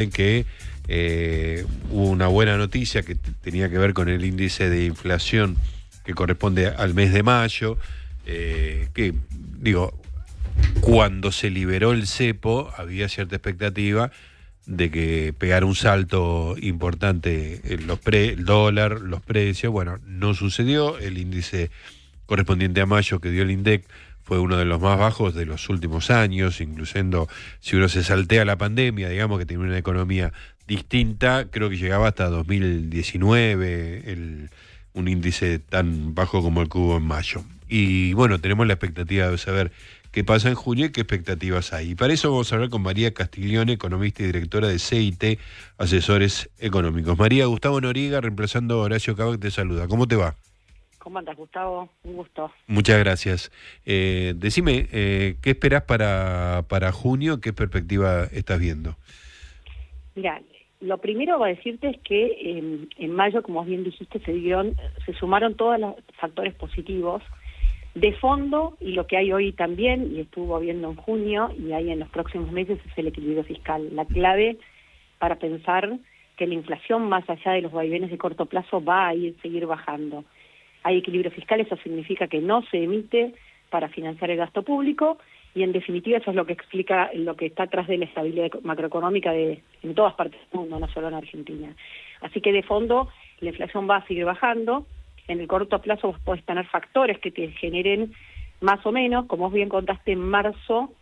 en que hubo una buena noticia que tenía que ver con el índice de inflación que corresponde al mes de mayo, que digo, cuando se liberó el cepo había cierta expectativa de que pegara un salto importante en el dólar, los precios. Bueno, no sucedió. El índice correspondiente a mayo que dio el INDEC fue uno de los más bajos de los últimos años, incluyendo si uno se saltea la pandemia, digamos que tiene una economía distinta, creo que llegaba hasta 2019 un índice tan bajo como el que hubo en mayo. Y bueno, tenemos la expectativa de saber qué pasa en junio y qué expectativas hay. Y para eso vamos a hablar con María Castiglione, economista y directora de CIT, Asesores Económicos. María, Gustavo Noriega, reemplazando a Horacio Cabac, te saluda. ¿Cómo te va? ¿Cómo andas, Gustavo? Un gusto. Muchas gracias. Decime, ¿qué esperás para junio? ¿Qué perspectiva estás viendo? Mira, lo primero va a decirte es que en mayo, como bien dijiste, se sumaron todos los factores positivos de fondo, y lo que hay hoy también, y estuvo viendo en junio, y hay en los próximos meses, es el equilibrio fiscal. La clave para pensar que la inflación, más allá de los vaivenes de corto plazo, va a seguir bajando. Hay equilibrio fiscal, eso significa que no se emite para financiar el gasto público, y en definitiva eso es lo que explica lo que está atrás de la estabilidad macroeconómica en todas partes del mundo, no solo en Argentina. Así que de fondo la inflación va a seguir bajando. En el corto plazo vos podés tener factores que te generen más o menos, como vos bien contaste, en marzo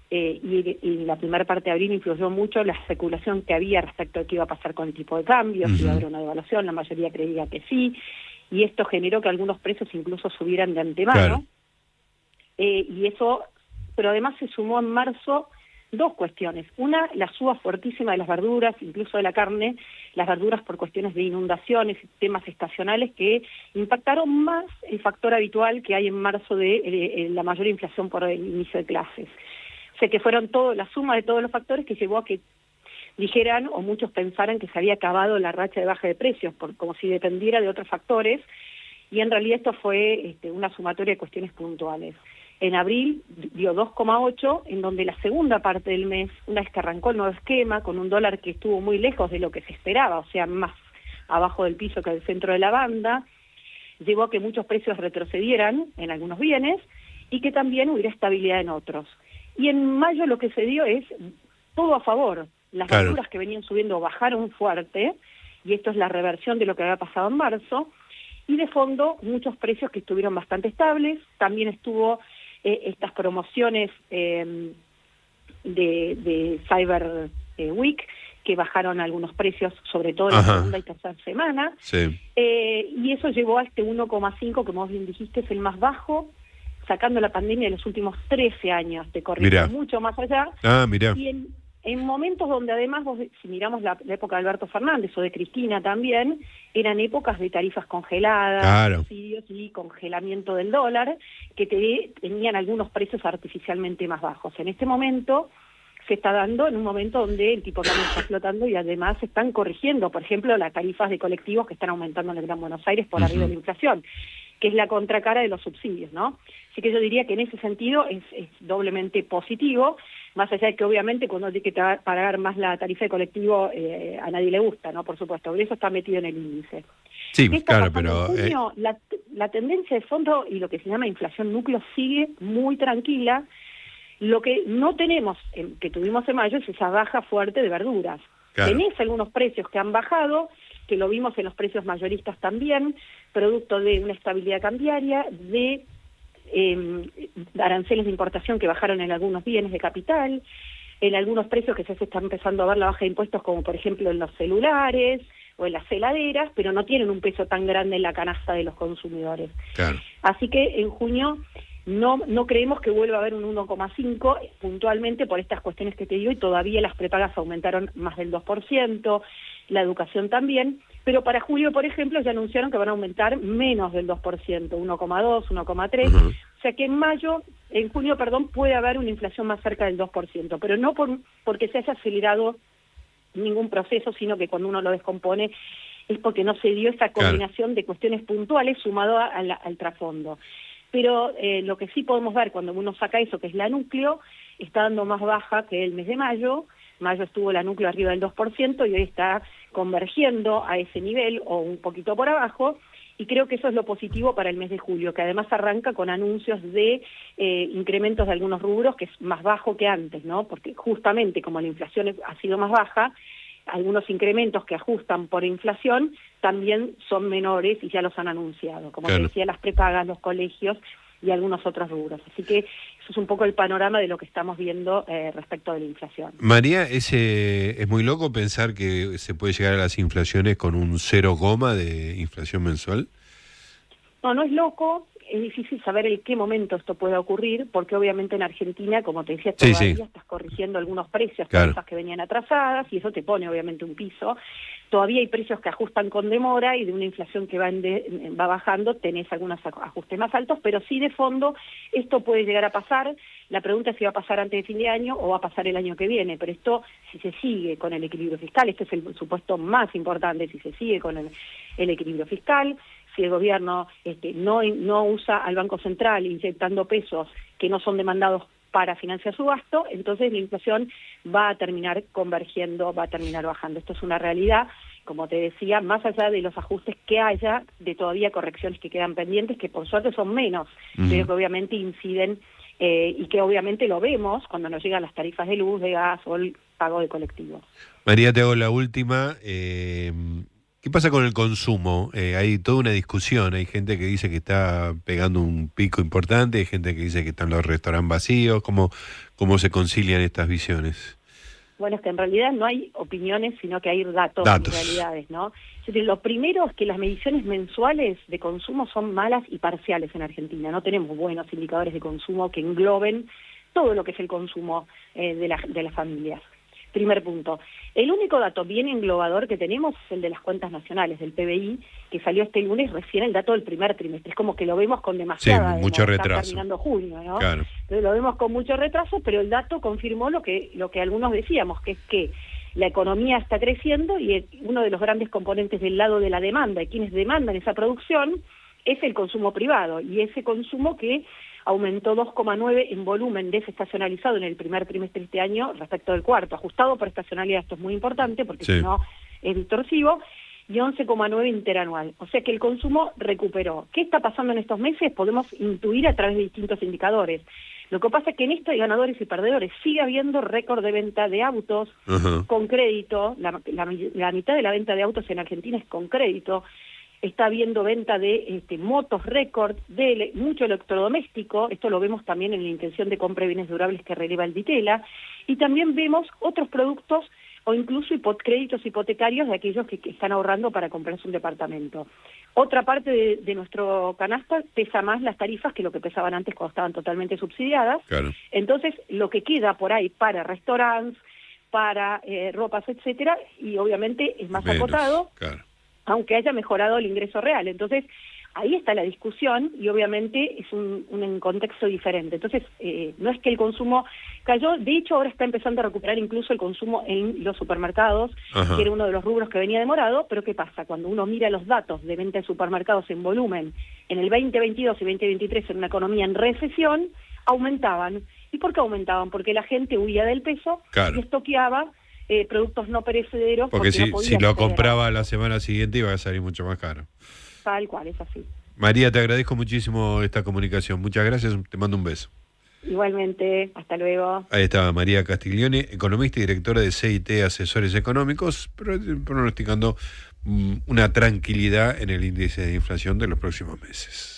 y la primera parte de abril influyó mucho la especulación que había respecto de qué iba a pasar con el tipo de cambio, si iba a haber una devaluación, la mayoría creía que sí, y esto generó que algunos precios incluso subieran de antemano. Claro. Y eso, pero además se sumó en marzo dos cuestiones. Una, la suba fuertísima de las verduras, incluso de la carne, las verduras por cuestiones de inundaciones, temas estacionales que impactaron más el factor habitual que hay en marzo de la mayor inflación por el inicio de clases. O sea que fueron la suma de todos los factores que llevó a que dijeran, o muchos pensaran, que se había acabado la racha de baja de precios, como si dependiera de otros factores, y en realidad esto fue una sumatoria de cuestiones puntuales. En abril dio 2,8, en donde la segunda parte del mes, una vez que arrancó el nuevo esquema, con un dólar que estuvo muy lejos de lo que se esperaba, o sea, más abajo del piso que el centro de la banda, llevó a que muchos precios retrocedieran en algunos bienes y que también hubiera estabilidad en otros. Y en mayo lo que se dio es todo a favor. Las verduras que venían subiendo bajaron fuerte, y esto es la reversión de lo que había pasado en marzo, y de fondo muchos precios que estuvieron bastante estables. También estuvo estas promociones de Cyber Week, que bajaron algunos precios, sobre todo en la segunda y tercera semana, y eso llevó a este 1,5, como vos bien dijiste, es el más bajo, sacando la pandemia de los últimos 13 años, te corrijo, mucho más allá. Y en momentos donde además, si miramos la época de Alberto Fernández o de Cristina también, eran épocas de tarifas congeladas, subsidios y congelamiento del dólar, que tenían algunos precios artificialmente más bajos. En este momento se está dando en un momento donde el tipo de cambio está flotando y además se están corrigiendo, por ejemplo, las tarifas de colectivos que están aumentando en el Gran Buenos Aires por arriba de la inflación, que es la contracara de los subsidios, ¿no? Así que yo diría que en ese sentido es doblemente positivo, más allá de que obviamente cuando hay que pagar más la tarifa de colectivo a nadie le gusta, ¿no? Por supuesto, por eso está metido en el índice. Sí, ¿Qué está claro, pasando pero... en junio? La tendencia de fondo y lo que se llama inflación núcleo sigue muy tranquila. Lo que no tenemos, que tuvimos en mayo, es esa baja fuerte de verduras. Tenés algunos precios que han bajado, que lo vimos en los precios mayoristas también, producto de una estabilidad cambiaria, de aranceles de importación que bajaron en algunos bienes de capital, en algunos precios que ya se está empezando a ver la baja de impuestos, como por ejemplo en los celulares o en las heladeras, pero no tienen un peso tan grande en la canasta de los consumidores. Así que en junio no creemos que vuelva a haber un 1,5 puntualmente por estas cuestiones que te digo, y todavía las prepagas aumentaron más del 2%, la educación también, pero para julio, por ejemplo, ya anunciaron que van a aumentar menos del 2%, 1,2, 1,3, o sea que en junio, puede haber una inflación más cerca del 2%, pero no porque se haya acelerado ningún proceso, sino que cuando uno lo descompone es porque no se dio esa combinación de cuestiones puntuales sumado al trasfondo. Pero lo que sí podemos ver cuando uno saca eso, que es la núcleo, está dando más baja que el mes de mayo, mayo estuvo la núcleo arriba del 2% y hoy está convergiendo a ese nivel o un poquito por abajo, y creo que eso es lo positivo para el mes de julio, que además arranca con anuncios de incrementos de algunos rubros, que es más bajo que antes, ¿no? Porque justamente como la inflación ha sido más baja, algunos incrementos que ajustan por inflación también son menores y ya los han anunciado, como te decía, las prepagas, los colegios y algunos otros rubros. Así que eso es un poco el panorama de lo que estamos viendo respecto de la inflación. María, es muy loco pensar que se puede llegar a las inflaciones con un 0, de inflación mensual. No es loco, es difícil saber en qué momento esto pueda ocurrir, porque obviamente en Argentina, como te decía, todavía estás corrigiendo algunos precios, cosas que venían atrasadas, y eso te pone obviamente un piso. Todavía hay precios que ajustan con demora, y de una inflación que va bajando tenés algunos ajustes más altos, pero sí de fondo esto puede llegar a pasar. La pregunta es si va a pasar antes de fin de año o va a pasar el año que viene, pero esto, si se sigue con el equilibrio fiscal, este es el supuesto más importante, si se sigue con el equilibrio fiscal, si el gobierno no usa al Banco Central inyectando pesos que no son demandados para financiar su gasto, entonces la inflación va a terminar convergiendo, va a terminar bajando. Esto es una realidad, como te decía, más allá de los ajustes que haya, de todavía correcciones que quedan pendientes, que por suerte son menos, pero que obviamente inciden y que obviamente lo vemos cuando nos llegan las tarifas de luz, de gas o el pago de colectivos. María, te hago la última. ¿Qué pasa con el consumo? Hay toda una discusión, hay gente que dice que está pegando un pico importante, hay gente que dice que están los restaurantes vacíos. ¿Cómo se concilian estas visiones? Bueno, es que en realidad no hay opiniones, sino que hay datos. Y realidades, ¿no? Es decir, lo primero es que las mediciones mensuales de consumo son malas y parciales en Argentina. No tenemos buenos indicadores de consumo que engloben todo lo que es el consumo de las familias. Primer punto. El único dato bien englobador que tenemos es el de las cuentas nacionales, del PBI, que salió este lunes recién el dato del primer trimestre. Es como que lo vemos con demasiada... mucho retraso. Está terminando junio, ¿no? Claro. Entonces lo vemos con mucho retraso, pero el dato confirmó lo que algunos decíamos, que es que la economía está creciendo y uno de los grandes componentes del lado de la demanda, y quienes demandan esa producción, es el consumo privado, y ese consumo que aumentó 2,9 en volumen desestacionalizado en el primer trimestre de este año respecto del cuarto, ajustado por estacionalidad, esto es muy importante porque si no es distorsivo, y 11,9 interanual. O sea que el consumo recuperó. ¿Qué está pasando en estos meses? Podemos intuir a través de distintos indicadores. Lo que pasa es que en esto hay ganadores y perdedores. Sigue habiendo récord de venta de autos con crédito. La mitad de la venta de autos en Argentina es con crédito. Está habiendo venta de motos récord, de mucho electrodoméstico, esto lo vemos también en la intención de compra de bienes durables que releva el Ditela, y también vemos otros productos o incluso créditos hipotecarios de aquellos que están ahorrando para comprarse un departamento. Otra parte de nuestro canasta pesa más las tarifas que lo que pesaban antes cuando estaban totalmente subsidiadas. Claro. Entonces, lo que queda por ahí para restaurantes, para ropas, etcétera, y obviamente es más acotado. Claro. Aunque haya mejorado el ingreso real. Entonces, ahí está la discusión y obviamente es un contexto diferente. Entonces, no es que el consumo cayó, de hecho ahora está empezando a recuperar incluso el consumo en los supermercados, que era uno de los rubros que venía demorado, pero ¿qué pasa? Cuando uno mira los datos de venta de supermercados en volumen, en el 2022 y 2023 en una economía en recesión, aumentaban. ¿Y por qué aumentaban? Porque la gente huía del peso y estoqueaba productos no perecederos. Porque si lo compraba la semana siguiente iba a salir mucho más caro. Tal cual, es así. María, te agradezco muchísimo esta comunicación. Muchas gracias, te mando un beso. Igualmente, hasta luego. Ahí estaba María Castiglione, economista y directora de CIT Asesores Económicos, pronosticando una tranquilidad en el índice de inflación de los próximos meses.